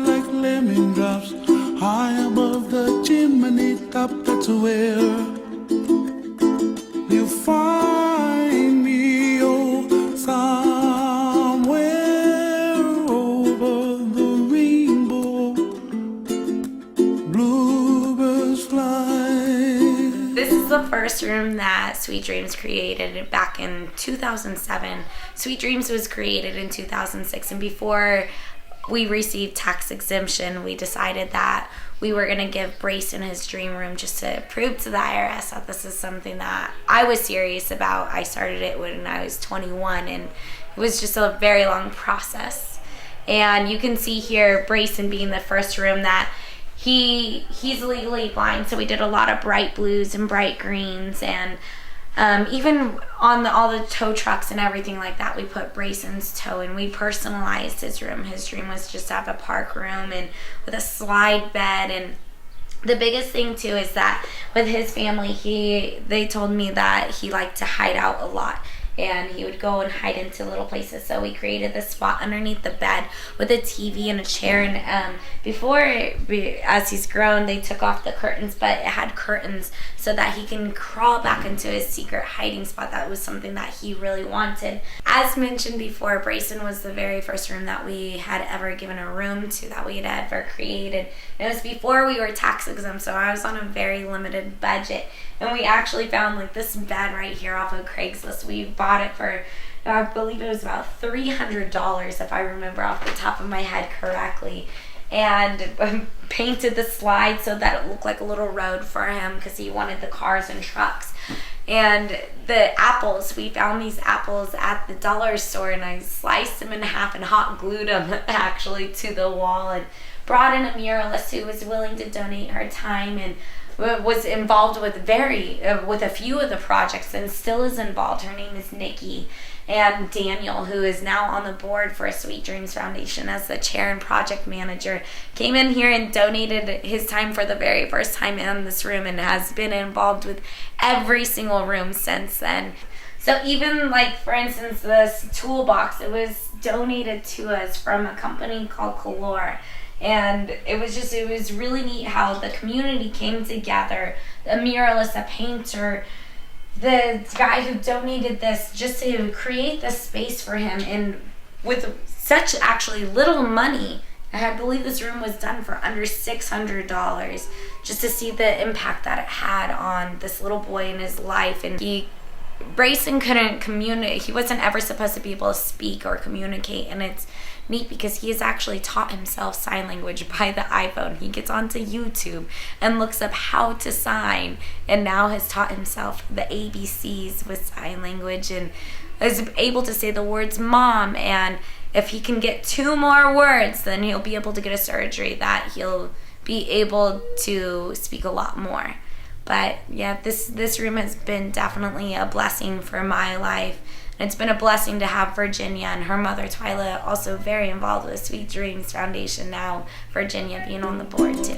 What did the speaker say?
like lemon drops high above the chimney top. That's where you find me, oh, somewhere over the rainbow, bluebirds fly. This is the first room that Sweet Dreams created back in 2007. Sweet Dreams was created in 2006, and before we received tax exemption, we decided that we were going to give Braycen his dream room just to prove to the IRS that this is something that I was serious about. I started it when I was 21, and it was just a very long process. And you can see here Braycen being the first room that he's legally blind, so we did a lot of bright blues and bright greens, and even on all the tow trucks and everything like that, we put Braycen's toe, and we personalized his room. His dream was just to have a park room and with a slide bed. And the biggest thing too is that with his family, they told me that he liked to hide out a lot, and he would go and hide into little places. So we created this spot underneath the bed with a TV and a chair. And as he's grown, they took off the curtains, but it had curtains so that he can crawl back into his secret hiding spot. That was something that he really wanted. As mentioned before, Braycen was the very first room that we had ever given a room to, that we had ever created. And it was before we were tax exempt, so I was on a very limited budget. And we actually found like this bed right here off of Craigslist. We bought it for, I believe it was about $300 if I remember off the top of my head correctly. And painted the slide so that it looked like a little road for him because he wanted the cars and trucks. And the apples, we found these apples at the dollar store, and I sliced them in half and hot glued them actually to the wall, and brought in a muralist who was willing to donate her time and was involved with a few of the projects and still is involved. Her name is Nikki. And Daniel, who is now on the board for Sweet Dreams Foundation as the chair and project manager, came in here and donated his time for the very first time in this room, and has been involved with every single room since then. So even like, for instance, this toolbox, it was donated to us from a company called Color. And it was really neat how the community came together. A muralist, a painter, the guy who donated this just to create this space for him, and with such actually little money. I believe this room was done for under $600, just to see the impact that it had on this little boy in his life. And Braycen couldn't communicate. He wasn't ever supposed to be able to speak or communicate, and it's neat because he has actually taught himself sign language by the iPhone. He gets onto YouTube and looks up how to sign, and now has taught himself the ABCs with sign language, and is able to say the words mom. And if he can get 2 more words, then he'll be able to get a surgery that he'll be able to speak a lot more. But yeah, this room has been definitely a blessing for my life. And it's been a blessing to have Virginia and her mother, Twyla, also very involved with Sweet Dreams Foundation now. Virginia being on the board too.